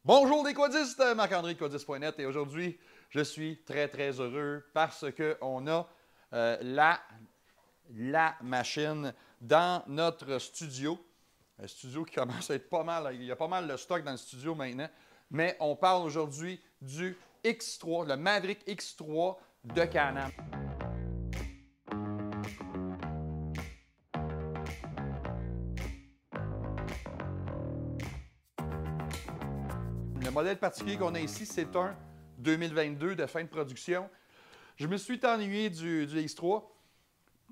Bonjour les quadistes, Marc-André de quadis.net et aujourd'hui, je suis très heureux parce qu'on a la machine dans notre studio. Un studio qui commence à être pas mal, il y a pas mal de stock dans le studio maintenant, mais on parle aujourd'hui du X3, le Maverick X3 de Can-Am. Le modèle particulier qu'on a ici, c'est un 2022 de fin de production. Je me suis ennuyé du X3,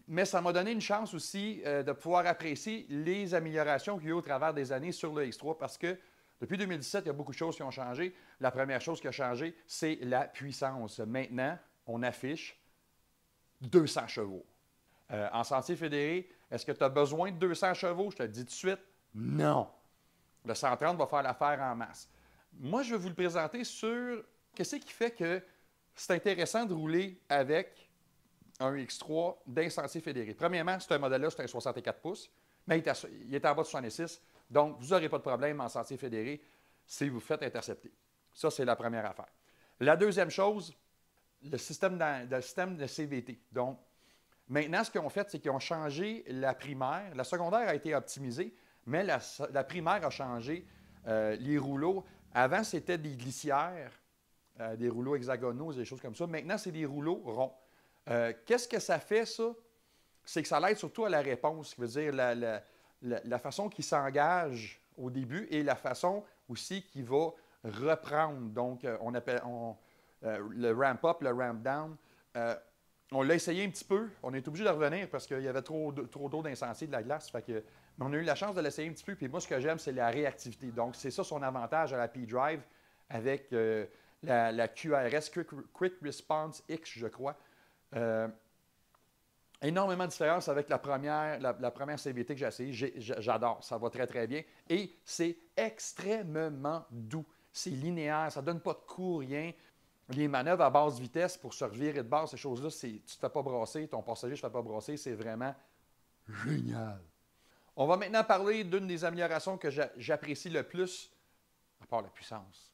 mais ça m'a donné une chance aussi de pouvoir apprécier les améliorations qu'il y a eu au travers des années sur le X3 parce que depuis 2017, il y a beaucoup de choses qui ont changé. La première chose qui a changé, c'est la puissance. Maintenant, on affiche 200 chevaux. En sentier fédéré, est-ce que tu as besoin de 200 chevaux? Je te le dis tout de suite, non. Le 130 va faire l'affaire en masse. Moi, je vais vous le présenter sur qu'est-ce qui fait que c'est intéressant de rouler avec un X3 d'un sentier fédéré. Premièrement, ce modèle-là, c'est un 64 pouces, mais il est en bas de 66, donc vous n'aurez pas de problème en sentier fédéré si vous faites intercepter. Ça, c'est la première affaire. La deuxième chose, le système de CVT. Donc, maintenant, ce qu'ils ont fait, c'est qu'ils ont changé la primaire. La secondaire a été optimisée, mais la primaire a changé les rouleaux. Avant, c'était des glissières, des rouleaux hexagonaux, des choses comme ça. Maintenant, c'est des rouleaux ronds. Qu'est-ce que ça fait, ça? C'est que ça l'aide surtout à la réponse, qui veut dire la façon qu'il s'engage au début et la façon aussi qu'il va reprendre. Donc, on appelle le ramp-up, le ramp-down. On l'a essayé un petit peu. On est obligé de revenir parce qu'il y avait trop d'eau dans les sentiers de la glace. Fait que, mais on a eu la chance de l'essayer un petit peu. Puis moi, ce que j'aime, c'est la réactivité. Donc, c'est ça son avantage à la P-Drive avec la QRS, Quick Response X, je crois. Énormément de différence avec la première CVT que j'ai essayée. J'adore, ça va très bien. Et c'est extrêmement doux. C'est linéaire, ça ne donne pas de coup, rien. Les manœuvres à basse vitesse pour se revirer de base, ces choses-là, tu ne te fais pas brasser, ton passager ne se fait pas brasser, c'est vraiment génial. On va maintenant parler d'une des améliorations que j'apprécie le plus, à part la puissance,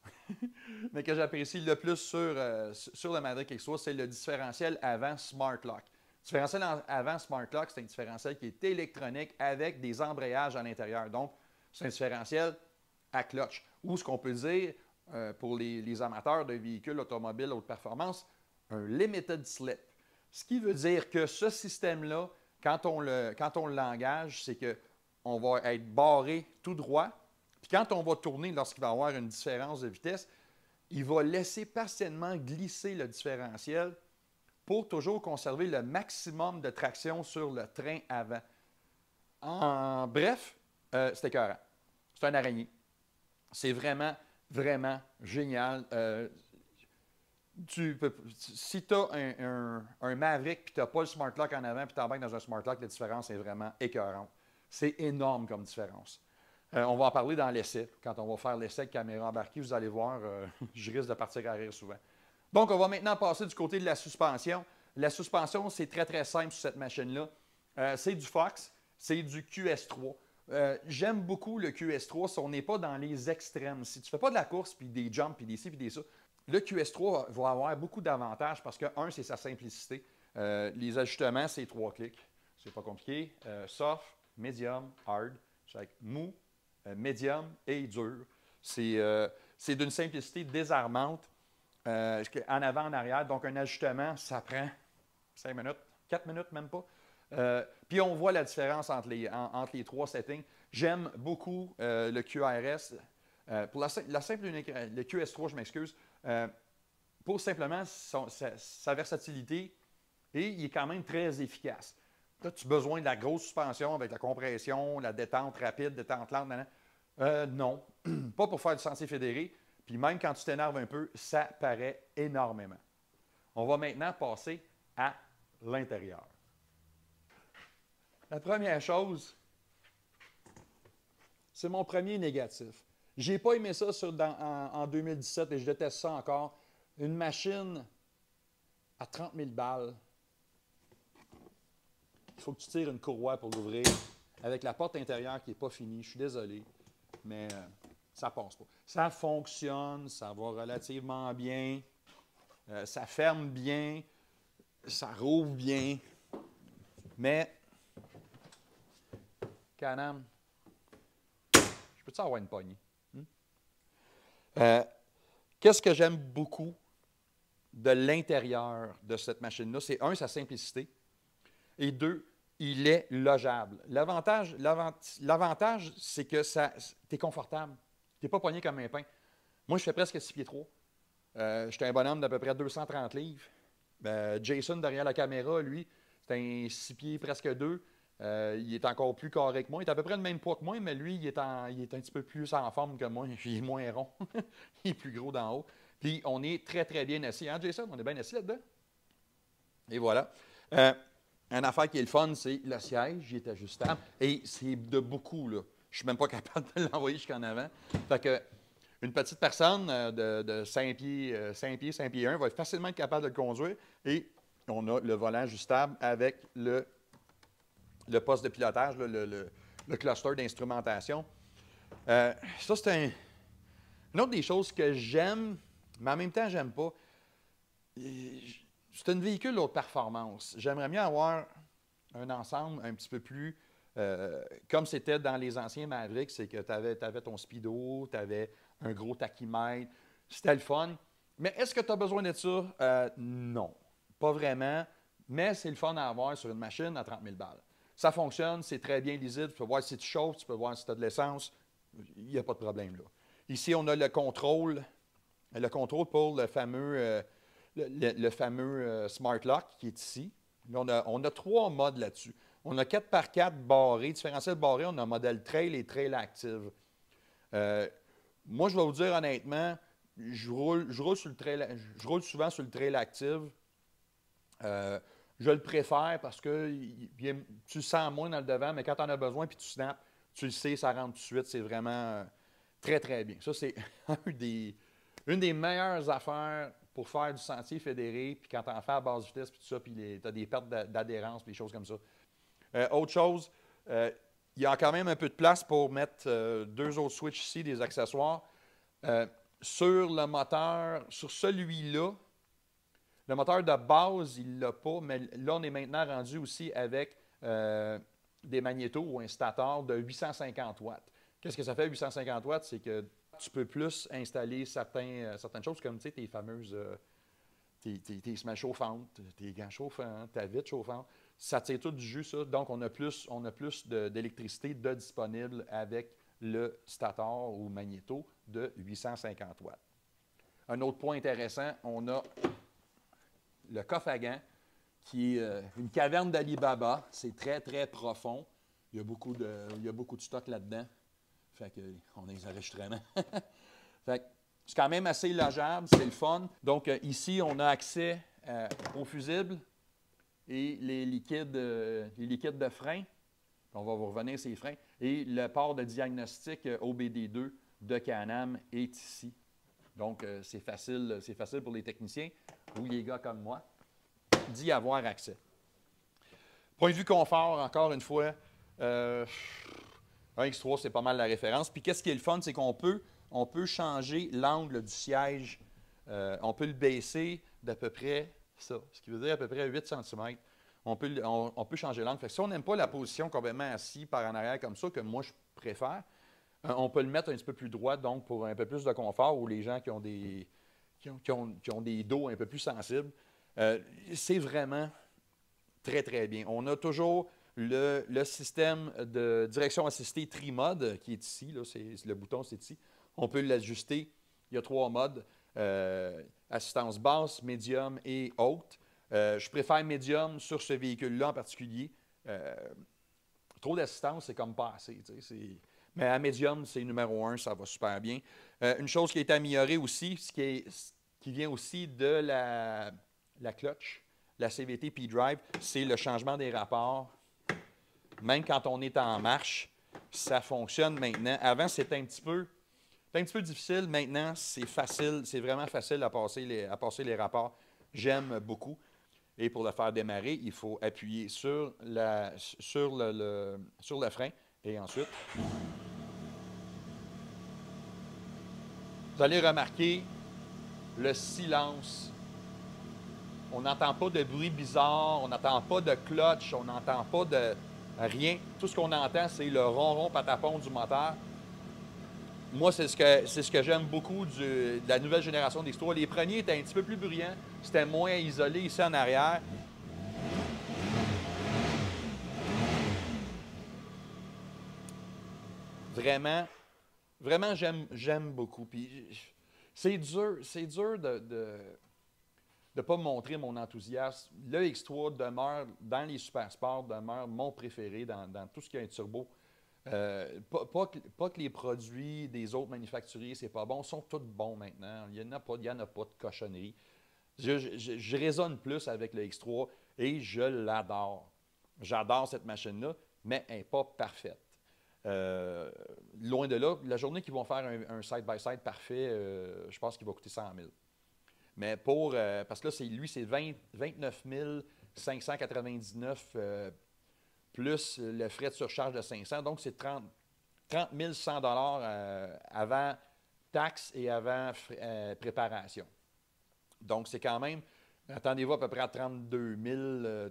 mais que j'apprécie le plus sur le Maverick X3, c'est le différentiel avant Smart Lock. Le différentiel avant Smart Lock, c'est un différentiel qui est électronique avec des embrayages à l'intérieur. Donc, c'est un différentiel à clutch. Ou ce qu'on peut dire, pour les amateurs de véhicules automobiles haute performance, un limited slip. Ce qui veut dire que ce système-là, quand on l'engage, c'est qu'on va être barré tout droit. Puis quand on va tourner, lorsqu'il va y avoir une différence de vitesse, il va laisser partiellement glisser le différentiel pour toujours conserver le maximum de traction sur le train avant. En bref, c'est écœurant. C'est un araignée. C'est vraiment génial. Si tu as un Maverick et tu n'as pas le Smart Lock en avant puis tu embarques dans un Smart Lock, la différence est vraiment écœurante. C'est énorme comme différence. On va en parler dans l'essai. Quand on va faire l'essai avec caméra embarquée, vous allez voir, je risque de partir à rire souvent. Donc, on va maintenant passer du côté de la suspension. La suspension, c'est très simple sur cette machine-là. C'est du Fox, c'est du QS3. J'aime beaucoup le QS3 si on n'est pas dans les extrêmes. Si tu ne fais pas de la course, puis des jumps, puis des ci, puis des ça, le QS3 va avoir beaucoup d'avantages parce que, un, c'est sa simplicité. Les ajustements, c'est 3 clics. C'est pas compliqué. Soft, medium, hard. C'est mou, médium et dur. C'est d'une simplicité désarmante. En avant, en arrière. Donc, un ajustement, ça prend 5 minutes, 4 minutes, même pas. Puis, on voit la différence entre les trois settings. J'aime beaucoup le QRS. Pour la simple unique, le QS3, je m'excuse, pour simplement sa versatilité et il est quand même très efficace. Là, tu as besoin de la grosse suspension avec la compression, la détente rapide, détente lente. Non, pas pour faire du sentier fédéré. Puis même quand tu t'énerves un peu, ça paraît énormément. On va maintenant passer à l'intérieur. La première chose, c'est mon premier négatif. Je n'ai pas aimé ça en 2017 et je déteste ça encore. Une machine à 30 000 balles, il faut que tu tires une courroie pour l'ouvrir avec la porte intérieure qui n'est pas finie. Je suis désolé, mais ça passe pas. Ça fonctionne, ça va relativement bien, ça ferme bien, ça rouvre bien, mais Can-Am, je peux-tu avoir une poignée? Qu'est-ce que j'aime beaucoup de l'intérieur de cette machine-là? C'est un, sa simplicité, et deux, il est logeable. L'avantage, c'est que tu es confortable. Tu n'es pas poigné comme un pain. Moi, je fais presque 6 pieds 3. Je suis un bonhomme d'à peu près 230 livres. Jason, derrière la caméra, lui, c'est un 6 pieds presque 2. Il est encore plus carré que moi. Il est à peu près le même poids que moi, mais lui, il est un petit peu plus en forme que moi. Il est moins rond. Il est plus gros d'en haut. Puis, on est très, très bien assis. Hein, Jason? On est bien assis là-dedans? Et voilà. Une affaire qui est le fun, c'est le siège. Il est ajustable. Et c'est de beaucoup, là. Je ne suis même pas capable de l'envoyer jusqu'en avant. Fait que une petite personne de 5 pieds, 5 pieds 1 va être facilement capable de le conduire. Et on a le volant ajustable avec le poste de pilotage, là, le cluster d'instrumentation. Ça, c'est une autre des choses que j'aime, mais en même temps, j'aime pas. C'est un véhicule haute performance. J'aimerais mieux avoir un ensemble un petit peu plus comme c'était dans les anciens Mavericks, c'est que tu avais ton speedo, tu avais un gros tachymètre. C'était le fun. Mais est-ce que tu as besoin de ça? Non, pas vraiment. Mais c'est le fun à avoir sur une machine à 30 000 balles. Ça fonctionne, c'est très bien lisible. Tu peux voir si tu chauffes, tu peux voir si tu as de l'essence. Il n'y a pas de problème là. Ici, on a le contrôle pour le fameux, le fameux Smart Lock qui est ici. Là, on a 3 modes là-dessus. On a 4x4 barré, différentiel barré. On a un modèle Trail et Trail Active. Moi, je vais vous dire honnêtement, je roule souvent sur le Trail Active. Je le préfère parce que tu le sens moins dans le devant, mais quand tu en as besoin puis tu snaps, tu le sais, ça rentre tout de suite. C'est vraiment très, très bien. Ça, c'est une des meilleures affaires pour faire du sentier fédéré, puis quand tu en fais à basse vitesse, puis tout ça, puis tu as des pertes d'adhérence, puis des choses comme ça. Autre chose, il y a quand même un peu de place pour mettre 2 autres switches ici, des accessoires. Sur le moteur, sur celui-là, le moteur de base, il ne l'a pas, mais là, on est maintenant rendu aussi avec des magnétos ou un stator de 850 watts. Qu'est-ce que ça fait, 850 watts? C'est que tu peux plus installer certaines choses, comme tes fameuses tes semelles chauffantes, tes gants chauffants, ta vitre chauffante. Ça tire tout du jus, ça. Donc, on a plus d'électricité de disponible avec le stator ou magnéto de 850 watts. Un autre point intéressant, on a le coffre à gants, qui est une caverne d'Ali Baba. C'est très, très profond. Il y a beaucoup de stock là-dedans. Fait qu'on a les enregistrements. Fait que c'est quand même assez logeable, c'est le fun. Donc, ici, on a accès aux fusibles et les liquides de frein. On va vous revenir sur les freins. Et le port de diagnostic OBD2 de Can-Am est ici. Donc, c'est facile pour les techniciens ou les gars comme moi d'y avoir accès. Point de vue confort, encore une fois, un X3, c'est pas mal la référence. Puis, qu'est-ce qui est le fun, c'est qu'on peut changer l'angle du siège. On peut le baisser d'à peu près ça, ce qui veut dire à peu près 8 cm. On peut changer l'angle. Fait que si on n'aime pas la position complètement assis par en arrière comme ça, que moi je préfère, on peut le mettre un petit peu plus droit, donc pour un peu plus de confort, ou les gens qui ont des dos un peu plus sensibles. C'est vraiment très, très bien. On a toujours le système de direction assistée Tri-Mode qui est ici. Là, le bouton, c'est ici. On peut l'ajuster. Il y a 3 modes. Assistance basse, médium et haute. Je préfère médium sur ce véhicule-là en particulier. Trop d'assistance, c'est comme pas assez. Mais à médium, c'est numéro 1, ça va super bien. Une chose qui a été améliorée aussi, qui vient aussi de la clutch, la CVT P-Drive, c'est le changement des rapports. Même quand on est en marche, ça fonctionne maintenant. Avant, c'était un petit peu difficile. Maintenant, c'est facile. C'est vraiment facile à passer les rapports. J'aime beaucoup. Et pour le faire démarrer, il faut appuyer sur le frein et ensuite Vous allez remarquer le silence. On n'entend pas de bruit bizarre, on n'entend pas de clutch, on n'entend pas de rien. Tout ce qu'on entend, c'est le ronron patapon du moteur. Moi, c'est ce que j'aime beaucoup de la nouvelle génération d'X3. Les premiers étaient un petit peu plus bruyants, c'était moins isolé ici en arrière. Vraiment, vraiment, j'aime beaucoup. Puis c'est dur de ne pas montrer mon enthousiasme. Le X3 demeure, dans les super sports, demeure mon préféré dans tout ce qui est un turbo. Pas que les produits des autres manufacturiers, c'est pas bon, sont tous bons maintenant. Il n'y en a pas de cochonnerie. Je raisonne plus avec le X3 et je l'adore. J'adore cette machine-là, mais elle n'est pas parfaite. Loin de là, la journée qu'ils vont faire un side-by-side parfait, je pense qu'il va coûter 100 000. Mais parce que là, c'est 29 599 plus le frais de surcharge de 500. Donc, c'est 30 100 avant taxes et avant préparation. Donc, c'est quand même, attendez-vous à peu près à 32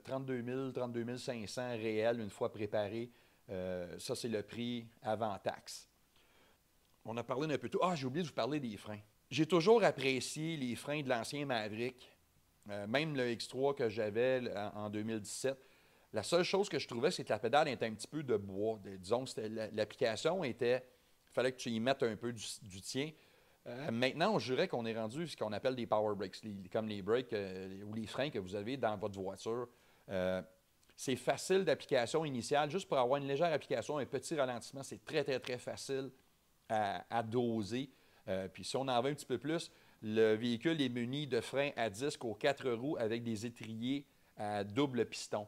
500 réels une fois préparé. Ça, c'est le prix avant taxe. On a parlé d'un peu tout. Ah, j'ai oublié de vous parler des freins. J'ai toujours apprécié les freins de l'ancien Maverick, même le X3 que j'avais en 2017. La seule chose que je trouvais, c'est que la pédale était un petit peu de bois. Disons que l'application était... Il fallait que tu y mettes un peu du tien. Maintenant, on jurait qu'on est rendu ce qu'on appelle des power brakes, comme les brakes ou les freins que vous avez dans votre voiture. C'est facile d'application initiale. Juste pour avoir une légère application, un petit ralentissement, c'est très, très, très facile à doser. Puis si on en veut un petit peu plus, le véhicule est muni de freins à disque aux 4 roues avec des étriers à double piston.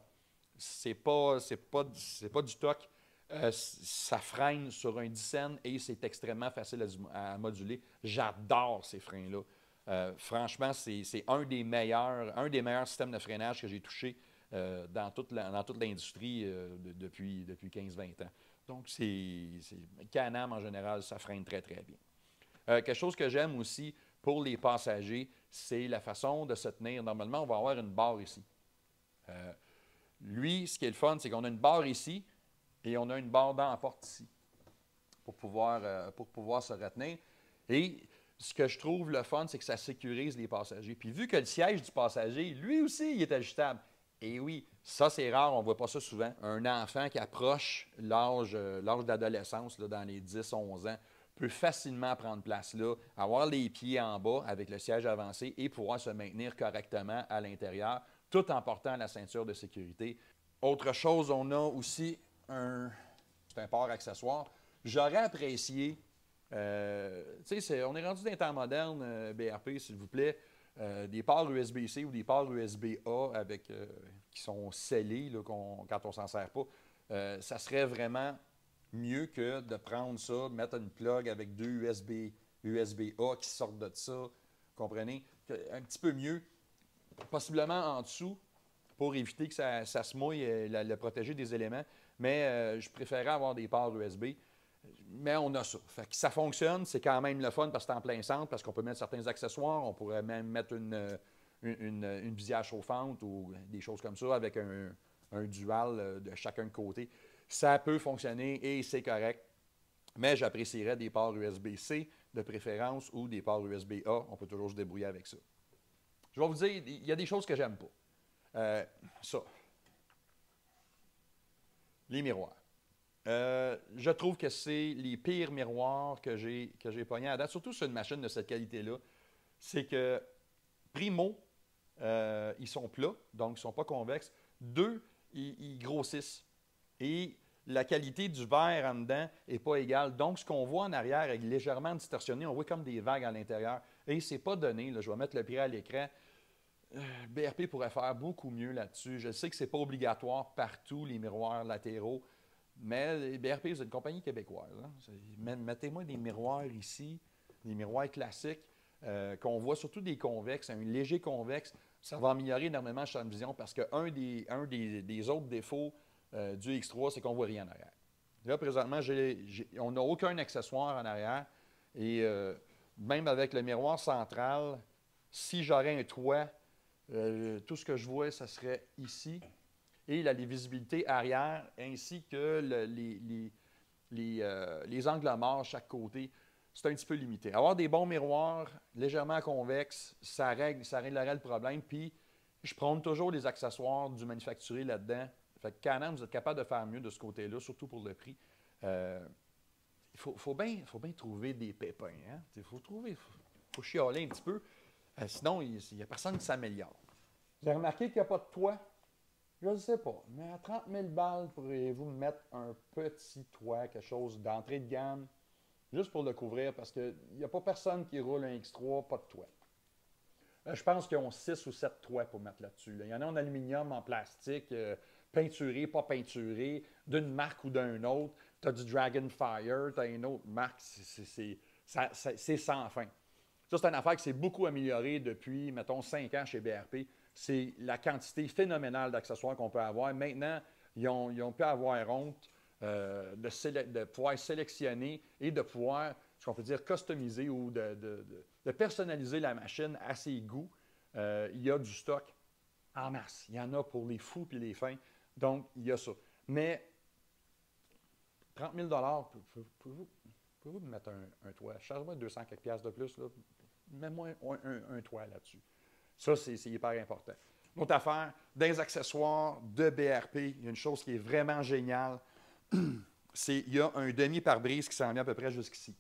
C'est pas du stock. Ça freine sur un 10 cents et c'est extrêmement facile à moduler. J'adore ces freins-là. Franchement, c'est un des meilleurs systèmes de freinage que j'ai touché dans toute l'industrie depuis 15-20 ans. Donc, Can-Am en général, ça freine très, très bien. Quelque chose que j'aime aussi pour les passagers, c'est la façon de se tenir. Normalement, on va avoir une barre ici. Lui, ce qui est le fun, c'est qu'on a une barre ici et on a une barre dans la porte ici pour pouvoir se retenir. Et ce que je trouve le fun, c'est que ça sécurise les passagers. Puis vu que le siège du passager, lui aussi, il est ajustable. Et oui, ça c'est rare, on ne voit pas ça souvent. Un enfant qui approche l'âge d'adolescence, dans les 10-11 ans, peut facilement prendre place là, avoir les pieds en bas avec le siège avancé et pouvoir se maintenir correctement à l'intérieur, tout en portant la ceinture de sécurité. Autre chose, on a aussi c'est un port accessoire. J'aurais apprécié, on est rendu dans les temps modernes, BRP, s'il vous plaît, des ports USB-C ou des ports USB-A qui sont scellés là, quand on ne s'en sert pas. Ça serait vraiment mieux que de prendre ça, de mettre une plug avec deux USB-A qui sortent de ça. Comprenez? Un petit peu mieux, possiblement en dessous, pour éviter que ça se mouille et le protéger des éléments. Mais je préférais avoir des ports USB. Mais on a ça. Fait que ça fonctionne, c'est quand même le fun parce que c'est en plein centre, parce qu'on peut mettre certains accessoires. On pourrait même mettre une visière chauffante ou des choses comme ça avec un dual de chacun de côté. Ça peut fonctionner et c'est correct. Mais j'apprécierais des ports USB-C de préférence ou des ports USB-A. On peut toujours se débrouiller avec ça. Je vais vous dire, il y a des choses que j'aime pas. Ça. Les miroirs. Je trouve que c'est les pires miroirs que j'ai pognés à date, surtout sur une machine de cette qualité-là. C'est que, primo, ils sont plats, donc ils ne sont pas convexes. Deux, ils grossissent. Et la qualité du verre en dedans n'est pas égale. Donc, ce qu'on voit en arrière est légèrement distorsionné. On voit comme des vagues à l'intérieur. Et ce n'est pas donné. Là, je vais mettre le prix à l'écran. BRP pourrait faire beaucoup mieux là-dessus. Je sais que ce n'est pas obligatoire partout, les miroirs latéraux. Mais BRP, c'est une compagnie québécoise. Hein? Mettez-moi des miroirs ici, des miroirs classiques, qu'on voit surtout des convexes, un léger convexe. Ça va améliorer énormément le champ de vision parce qu'un des autres défauts du X3, c'est qu'on ne voit rien en arrière. Là, présentement, on n'a aucun accessoire en arrière et même avec le miroir central, si j'aurais un toit, tout ce que je vois, ça serait ici. Et la visibilité arrière, ainsi que les angles morts chaque côté, c'est un petit peu limité. Avoir des bons miroirs légèrement convexes, ça réglerait le problème. Puis, je prône toujours les accessoires du manufacturier là-dedans. Fait que Canon, vous êtes capable de faire mieux de ce côté-là, surtout pour le prix. Il faut bien trouver des pépins. Hein? Il faut chialer un petit peu. Sinon, il n'y a personne qui s'améliore. Vous avez remarqué qu'il n'y a pas de toit? Je ne sais pas, mais à 30 000 balles, pourriez-vous me mettre un petit toit, quelque chose d'entrée de gamme, juste pour le couvrir, parce qu'il n'y a pas personne qui roule un X3, pas de toit. Je pense qu'ils ont 6 ou 7 toits pour mettre là-dessus. Là. Il y en a en aluminium, en plastique, peinturé, pas peinturé, d'une marque ou d'un autre. Tu as du Dragonfire, tu as une autre marque, c'est sans fin. Ça, c'est une affaire qui s'est beaucoup améliorée depuis, mettons, 5 ans chez BRP. C'est la quantité phénoménale d'accessoires qu'on peut avoir. Maintenant, ils ont pu avoir honte de pouvoir sélectionner et de pouvoir, ce qu'on peut dire, customiser ou de personnaliser la machine à ses goûts. Il y a du stock en masse. Il y en a pour les fous et les fins. Donc, il y a ça. Mais 30 000 pouvez-vous me mettre un toit? Charge-moi 200 quelques piastres de plus. Mets-moi un toit là-dessus. Ça, c'est hyper important. Une autre affaire, dans les accessoires de BRP, il y a une chose qui est vraiment géniale, c'est qu'il y a un demi-pare-brise qui s'en vient à peu près jusqu'ici.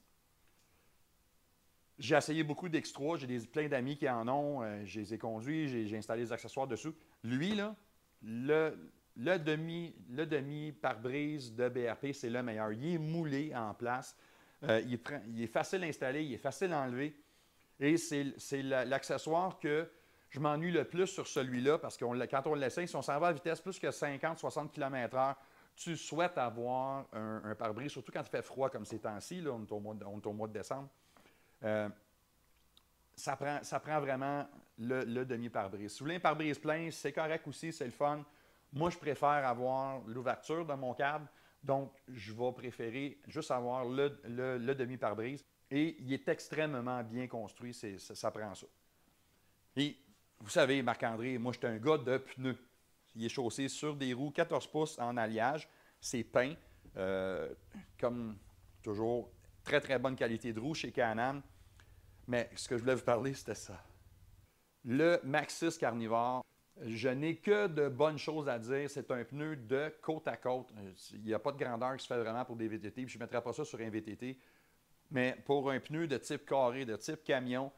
J'ai essayé beaucoup d'X3, j'ai plein d'amis qui en ont, je les ai conduits, j'ai installé des accessoires dessous. Lui, là, le demi-pare-brise de BRP, c'est le meilleur. Il est moulé en place, il est facile à installer, il est facile à enlever. Et c'est l'accessoire que je m'ennuie le plus sur celui-là, parce que quand on l'essaye, si on s'en va à vitesse plus que 50-60 km/h, tu souhaites avoir un pare-brise, surtout quand il fait froid comme ces temps-ci, on est au mois de décembre. Ça prend vraiment le demi-pare-brise. Si vous voulez un pare-brise plein, c'est correct aussi, c'est le fun. Moi, je préfère avoir l'ouverture de mon câble, donc je vais préférer juste avoir le demi-pare-brise. Et il est extrêmement bien construit, ça prend ça. Et vous savez, Marc-André, moi, je suis un gars de pneus. Il est chaussé sur des roues 14 pouces en alliage. C'est peint, comme toujours, très, très bonne qualité de roue chez Can-Am. Mais ce que je voulais vous parler, c'était ça. Le Maxxis Carnivore, je n'ai que de bonnes choses à dire. C'est un pneu de côte à côte. Il n'y a pas de grandeur qui se fait vraiment pour des VTT. Puis je ne mettrai pas ça sur un VTT. Mais pour un pneu de type carré, de type camion,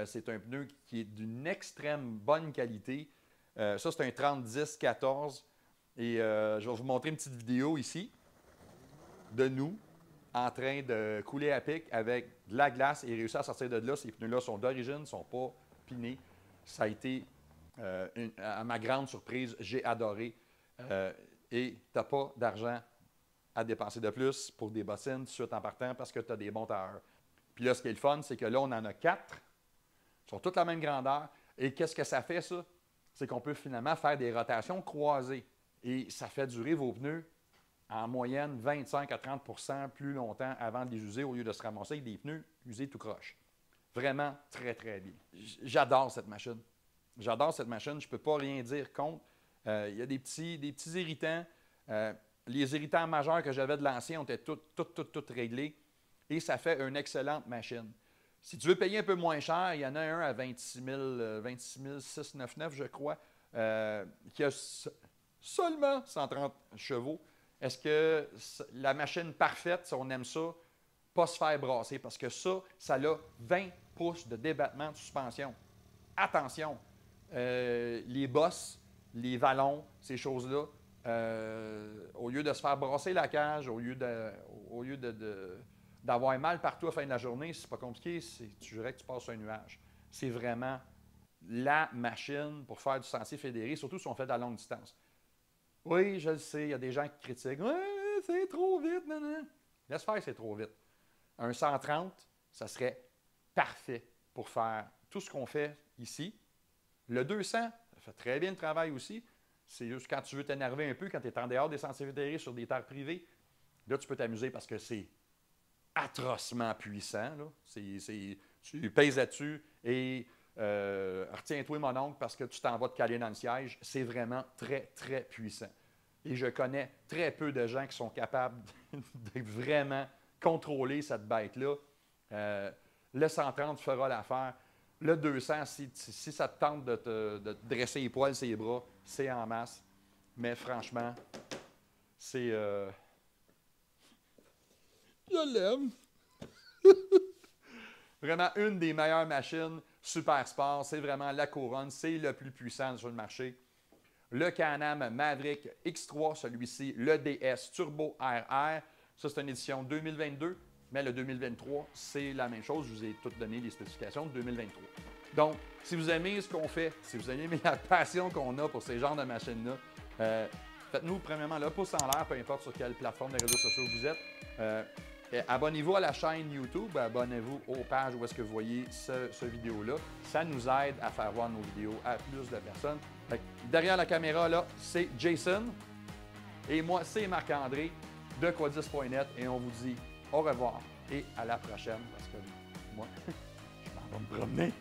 c'est un pneu qui est d'une extrême bonne qualité. Ça, c'est un 30-10-14. Et je vais vous montrer une petite vidéo ici de nous en train de couler à pic avec de la glace et réussir à sortir de là. Ces pneus-là sont d'origine, ne sont pas pinés. Ça a été, à ma grande surprise, j'ai adoré. Et tu n'as pas d'argent à dépenser de plus pour des bottines tout de suite en partant parce que tu as des bons tailleurs. Puis là, ce qui est le fun, c'est que là, on en a 4. Ils sont toutes la même grandeur. Et qu'est-ce que ça fait, ça? C'est qu'on peut finalement faire des rotations croisées. Et ça fait durer vos pneus en moyenne 25 à 30 % plus longtemps avant de les user au lieu de se ramasser avec des pneus usés tout croche. Vraiment très, très bien. J'adore cette machine. J'adore cette machine. Je ne peux pas rien dire contre. Il y a des petits irritants. Les irritants majeurs que j'avais de l'ancien ont été tout réglés. Et ça fait une excellente machine. Si tu veux payer un peu moins cher, il y en a un à 26 699, je crois, qui a seulement 130 chevaux. Est-ce que la machine parfaite, si on aime ça, pas se faire brasser? Parce que ça a 20 pouces de débattement de suspension. Attention, les bosses, les vallons, ces choses-là, au lieu de se faire brasser la cage, au lieu d'avoir mal partout à la fin de la journée, c'est pas compliqué, tu dirais que tu passes un nuage. C'est vraiment la machine pour faire du sentier fédéré, surtout si on fait de la longue distance. Oui, je le sais, il y a des gens qui critiquent. « Ouais, c'est trop vite, non, non. » Laisse faire, c'est trop vite. Un 130, ça serait parfait pour faire tout ce qu'on fait ici. Le 200, ça fait très bien le travail aussi. C'est juste quand tu veux t'énerver un peu, quand tu es en dehors des sentiers fédérés sur des terres privées, là, tu peux t'amuser parce que c'est atrocement puissant. Là. Tu pèses là-dessus et retiens-toi, mon oncle, parce que tu t'en vas te caler dans le siège. C'est vraiment très, très puissant. Et je connais très peu de gens qui sont capables de vraiment contrôler cette bête-là. Le 130 fera l'affaire. Le 200, si ça te tente de te dresser les poils, ses bras, c'est en masse. Mais franchement, c'est... Je l'aime. Vraiment une des meilleures machines super sport. C'est vraiment la couronne. C'est le plus puissant sur le marché. Le Can-Am Maverick X3, celui-ci, le DS Turbo RR. Ça, c'est une édition 2022. Mais le 2023, c'est la même chose. Je vous ai toutes donné les spécifications de 2023. Donc, si vous aimez ce qu'on fait, si vous aimez la passion qu'on a pour ces genres de machines-là, faites-nous premièrement le pouce en l'air, peu importe sur quelle plateforme des réseaux sociaux vous êtes. Abonnez-vous à la chaîne YouTube, abonnez-vous aux pages où est-ce que vous voyez ce vidéo-là. Ça nous aide à faire voir nos vidéos à plus de personnes. Derrière la caméra, là, c'est Jason. Et moi, c'est Marc-André de Quadis.net. Et on vous dit au revoir et à la prochaine parce que moi, je m'en vais me promener.